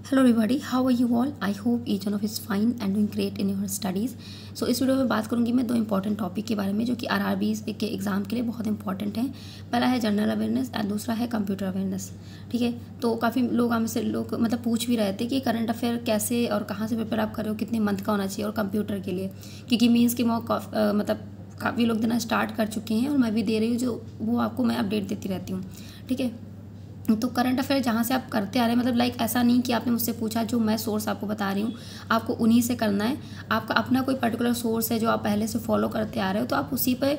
Hello everybody, how are you all? I hope each one of is fine and doing great in your studies. So इस video में बात करूंगी मैं दो important topic के बारे में जो कि आरआरबीज के एग्ज़ाम के लिए बहुत इंपॉर्टेंट हैं। पहला है जनरल अवेयरनेस एंड दूसरा है कंप्यूटर अवेयरनेस। ठीक है, तो काफ़ी लोग हमसे मतलब पूछ भी रहे थे कि करंट अफेयर कैसे और कहाँ से प्रिपेयर आप कर रहे हो, कितने मंथ का होना चाहिए और कंप्यूटर के लिए, क्योंकि मीन्स के मॉक मतलब काफ़ी लोग देना स्टार्ट कर चुके हैं और मैं भी दे रही हूँ, जो वो आपको मैं अपडेट देती रहती हूँ। ठीक है, तो करंट अफेयर जहाँ से आप करते आ रहे हैं, मतलब लाइक ऐसा नहीं कि आपने मुझसे पूछा, जो मैं सोर्स आपको बता रही हूँ आपको उन्हीं से करना है। आपका अपना कोई पर्टिकुलर सोर्स है जो आप पहले से फॉलो करते आ रहे हो, तो आप उसी पे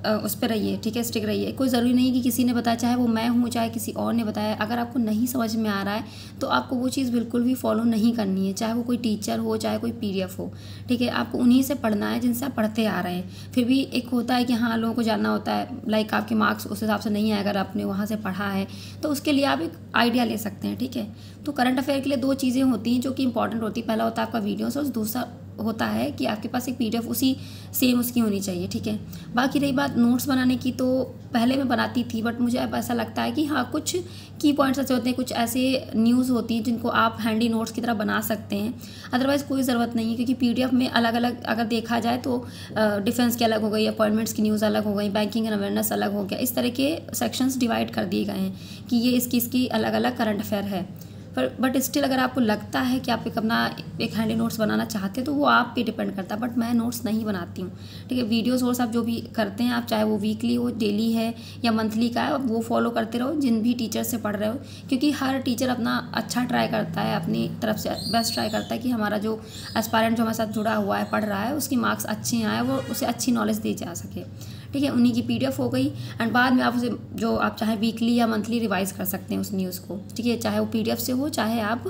उस पर रहिए। ठीक है, स्टिक रहिए। कोई ज़रूरी नहीं कि किसी ने बताया, चाहे वो मैं हूँ चाहे किसी और ने बताया, अगर आपको नहीं समझ में आ रहा है तो आपको वो चीज़ बिल्कुल भी फॉलो नहीं करनी है, चाहे वो कोई टीचर हो चाहे कोई पीडीएफ हो। ठीक है, आपको उन्हीं से पढ़ना है जिनसे आप पढ़ते आ रहे हैं। फिर भी एक होता है कि हाँ, लोगों को जानना होता है, लाइक आपके मार्क्स उस हिसाब से नहीं आए अगर आपने वहाँ से पढ़ा है, तो उसके लिए आप एक आइडिया ले सकते हैं। ठीक है, तो करंट अफेयर के लिए दो चीज़ें होती हैं जो कि इंपॉर्टेंट होती है। पहला होता है आपका वीडियोस और दूसरा होता है कि आपके पास एक पीडीएफ उसी सेम उसकी होनी चाहिए। ठीक है, बाकी रही बात नोट्स बनाने की, तो पहले मैं बनाती थी, बट मुझे अब ऐसा लगता है कि हाँ, कुछ की पॉइंट्स ऐसे होते हैं, कुछ ऐसे न्यूज़ होती हैं जिनको आप हैंडी नोट्स की तरह बना सकते हैं। अदरवाइज़ कोई ज़रूरत नहीं है, क्योंकि पीडीएफ में अलग अलग अगर देखा जाए तो डिफेंस की अलग हो गई, अपॉइंटमेंट्स की न्यूज़ अलग हो गई, बैंकिंग एंड अवेयरनेस अलग हो गया, इस तरह के सेक्शंस डिवाइड कर दिए गए हैं कि ये इसकी अलग अलग करंट अफेयर है। बट स्टिल अगर आपको लगता है कि आप अपना एक हैंडी नोट्स बनाना चाहते हैं तो वो आप पे डिपेंड करता है, बट मैं नोट्स नहीं बनाती हूँ। ठीक है, वीडियो सोर्स आप जो भी करते हैं, आप चाहे वो वीकली हो, डेली है या मंथली का है, वो फॉलो करते रहो जिन भी टीचर से पढ़ रहे हो, क्योंकि हर टीचर अपना अच्छा ट्राई करता है, अपनी तरफ से बेस्ट ट्राई करता है कि हमारा जो एस्पायरेंट जो हमारे साथ जुड़ा हुआ है, पढ़ रहा है, उसकी मार्क्स अच्छे आए, वो उसे अच्छी नॉलेज दी जा सके। ठीक है, उन्हीं की पीडीएफ हो गई एंड बाद में आप उसे जो आप चाहे वीकली या मंथली रिवाइज कर सकते हैं उस न्यूज़ को। ठीक है, चाहे वो पीडीएफ से हो चाहे आप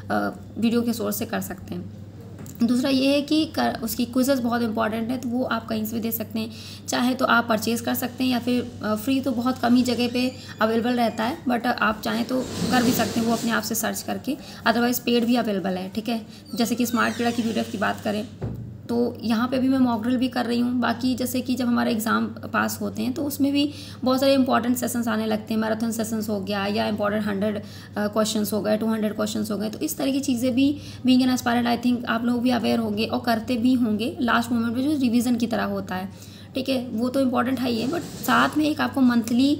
वीडियो के सोर्स से कर सकते हैं। दूसरा ये है कि उसकी क्विज़ेस बहुत इंपॉर्टेंट है, तो वो आप कहीं से भी दे सकते हैं, चाहे तो आप परचेज़ कर सकते हैं या फिर फ्री तो बहुत कम ही जगह पे अवेलेबल रहता है, बट आप चाहें तो कर भी सकते हैं वो अपने आप से सर्च करके। अदरवाइज़ पेड भी अवेलेबल है। ठीक है, जैसे कि स्मार्ट कीड़ा की पीडीएफ की बात करें तो यहाँ पे भी मैं मॉक ड्रिल भी कर रही हूँ। बाकी जैसे कि जब हमारे एग्ज़ाम पास होते हैं तो उसमें भी बहुत सारे इंपॉर्टेंट सेशंस आने लगते हैं, मैराथन सेशंस हो गया या इंपॉर्टेंट 100 क्वेश्चंस हो गए, 200 क्वेश्चंस हो गए, तो इस तरह की चीज़ें भी being an aspirant I think आप लोग भी अवेयर होंगे और करते भी होंगे लास्ट मोमेंट में, जो रिविज़न की तरह होता है। ठीक है, वो तो इम्पॉर्टेंट है ही है, बट साथ में एक आपको मंथली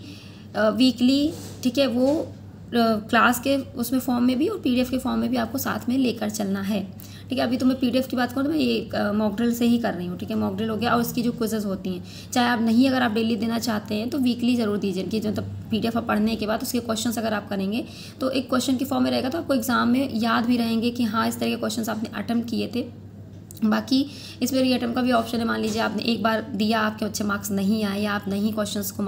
वीकली, ठीक है, वो क्लास के उसमें फॉर्म में भी और पीडीएफ के फॉर्म में भी आपको साथ में लेकर चलना है। ठीक है, अभी तो मैं पीडीएफ की बात करूँ तो मैं ये मॉक ड्रिल से ही कर रही हूँ। ठीक है, मॉक ड्रिल हो गया और इसकी जो क्विज़ेस होती हैं, चाहे आप नहीं, अगर आप डेली देना चाहते हैं तो वीकली ज़रूर दीजिए, कि मतलब पीडीएफ पढ़ने के बाद उसके क्वेश्चंस अगर आप करेंगे तो एक क्वेश्चन के फॉर्म में रहेगा, तो आपको एग्जाम में याद भी रहेंगे कि हाँ, इस तरह के क्वेश्चन आपने अटेम्प्ट किए थे। बाकी इसमें रीअटेम्प्ट का भी ऑप्शन है। मान लीजिए आपने एक बार दिया, आपके अच्छे मार्क्स नहीं आए या आप नहीं क्वेश्चंस को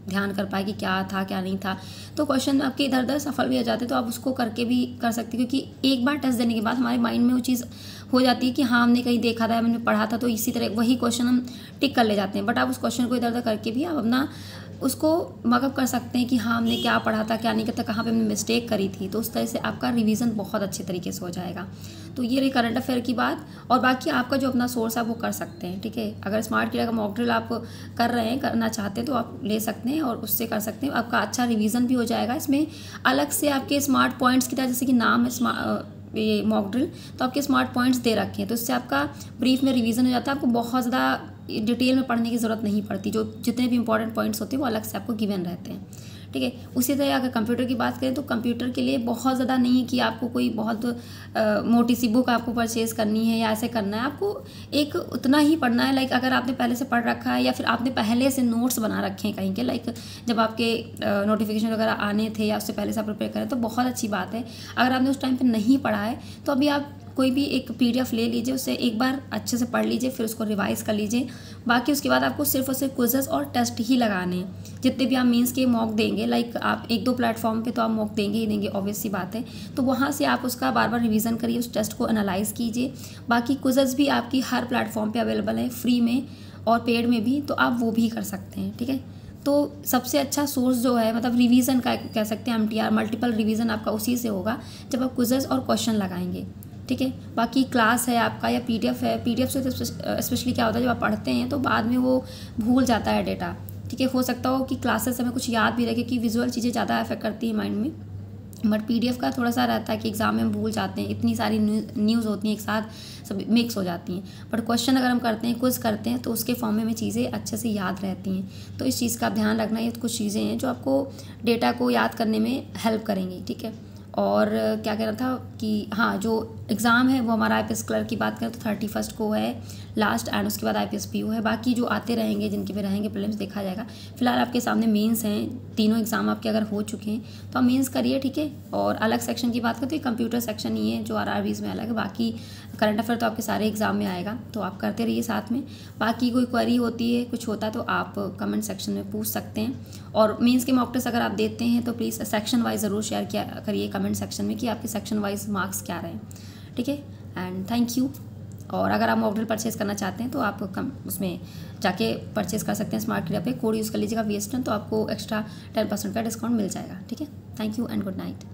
ध्यान कर पाए कि क्या था क्या नहीं था, तो क्वेश्चन आपके इधर उधर सफल भी हो जाते, तो आप उसको करके भी कर सकते हैं, क्योंकि एक बार टेस्ट देने के बाद हमारे माइंड में वो चीज़ हो जाती है कि हाँ, हमने कहीं देखा था, हमने पढ़ा था, तो इसी तरह वही क्वेश्चन हम टिक कर ले जाते हैं। बट आप उस क्वेश्चन को इधर उधर करके भी आप अपना उसको मकअप कर सकते हैं कि हाँ, हमने क्या पढ़ा था क्या नहीं करता, कहाँ पे हमने मिस्टेक करी थी, तो उस तरह से आपका रिवीजन बहुत अच्छे तरीके से हो जाएगा। तो ये रही करंट अफेयर की बात। और बाकी आपका जो अपना सोर्स है वो कर सकते हैं। ठीक है, अगर स्मार्ट कीड़ा का मॉक ड्रिल आप कर रहे हैं, करना चाहते हैं, तो आप ले सकते हैं और उससे कर सकते हैं, आपका अच्छा रिवीजन भी हो जाएगा। इसमें अलग से आपके स्मार्ट पॉइंट्स की तरह, जैसे कि नाम है ये मॉक ड्रिल, तो आपके स्मार्ट पॉइंट्स दे रखे हैं, तो इससे आपका ब्रीफ में रिवीजन हो जाता है, आपको बहुत ज़्यादा डिटेल में पढ़ने की ज़रूरत नहीं पड़ती, जो जितने भी इंपॉर्टेंट पॉइंट्स होते हैं वो अलग से आपको गिवन रहते हैं। ठीक है, उसी तरह अगर कंप्यूटर की बात करें तो कंप्यूटर के लिए बहुत ज़्यादा नहीं है कि आपको कोई बहुत मोटी सी बुक आपको परचेज़ करनी है या ऐसे करना है, आपको एक उतना ही पढ़ना है। लाइक अगर आपने पहले से पढ़ रखा है या फिर आपने पहले से नोट्स बना रखे हैं कहीं के, लाइक जब आपके नोटिफिकेशन वगैरह आने थे या उससे पहले से आप प्रिपेयर करें, तो बहुत अच्छी बात है। अगर आपने उस टाइम पर नहीं पढ़ा है तो अभी आप कोई भी एक पीडीएफ ले लीजिए, उसे एक बार अच्छे से पढ़ लीजिए, फिर उसको रिवाइज कर लीजिए। बाकी उसके बाद आपको सिर्फ और सिर्फ क्विज़ेस और टेस्ट ही लगाने हैं, जितने भी आप मीन्स के मॉक देंगे, लाइक आप एक दो प्लेटफॉर्म पे तो आप मॉक देंगे ही देंगे, ऑब्वियस सी बात है, तो वहाँ से आप उसका बार बार रिवीजन करिए, उस टेस्ट को एनालाइज कीजिए। बाकी क्विज़ेस भी आपकी हर प्लेटफॉर्म पे अवेलेबल है, फ्री में और पेड में भी, तो आप वो भी कर सकते हैं। ठीक है, तो सबसे अच्छा सोर्स जो है, मतलब रिवीजन का कह सकते हैं, MTR मल्टीपल रिवीजन आपका उसी से होगा जब आप क्विज़ेस और क्वेश्चन लगाएंगे। ठीक है, बाकी क्लास है आपका या पीडीएफ है, पीडीएफ से तो स्पेशली क्या होता है, जब आप पढ़ते हैं तो बाद में वो भूल जाता है डेटा। ठीक है, हो सकता हो कि क्लासेस में कुछ याद भी रहे, क्योंकि विजुअल चीज़ें ज़्यादा अफेक्ट करती है माइंड में, बट PDF का थोड़ा सा रहता है कि एग्ज़ाम में हम भूल जाते हैं, इतनी सारी न्यूज़ होती हैं एक साथ, सब मिक्स हो जाती हैं। बट क्वेश्चन अगर हम करते हैं, क्विज करते हैं, तो उसके फॉर्म में हमें चीज़ें अच्छे से याद रहती हैं। तो इस चीज़ का ध्यान रखना, ये कुछ चीज़ें हैं जो आपको डेटा को याद करने में हेल्प करेंगी, ठीक है। और क्या कहना था कि हाँ, जो एग्ज़ाम है वो हमारा IPS क्लर्क की बात करें तो 31 को है लास्ट, एंड उसके बाद IPS PO है। बाकी जो आते रहेंगे, जिनके भी रहेंगे प्रीलिम्स, देखा जाएगा। फिलहाल आपके सामने मेंस हैं, तीनों एग्ज़ाम आपके अगर हो चुके हैं तो आप मेंस करिए, ठीक है। और अलग सेक्शन की बात करें तो ये कंप्यूटर सेक्शन ही है जो RRBs में अलग है। बाकी करंट अफेयर तो आपके सारे एग्ज़ाम में आएगा, तो आप करते रहिए साथ में। बाकी कोई क्वेरी होती है, कुछ होता है, तो आप कमेंट सेक्शन में पूछ सकते हैं। और मेंस के मॉक टेस्ट अगर आप देते हैं तो प्लीज़ सेक्शन वाइज ज़रूर शेयर किया करिए कमेंट सेक्शन में कि आपके सेक्शन वाइज मार्क्स क्या रहे, ठीक है। And thank you. और अगर आप मॉक ड्रिल परचेज़ करना चाहते हैं तो आप उसमें जाके परचेज़ कर सकते हैं स्मार्ट कीड़ा पे, कोड यूज़ कर लीजिएगा VS10, तो आपको एक्स्ट्रा 10% का डिस्काउंट मिल जाएगा, ठीक है। Thank you and good night.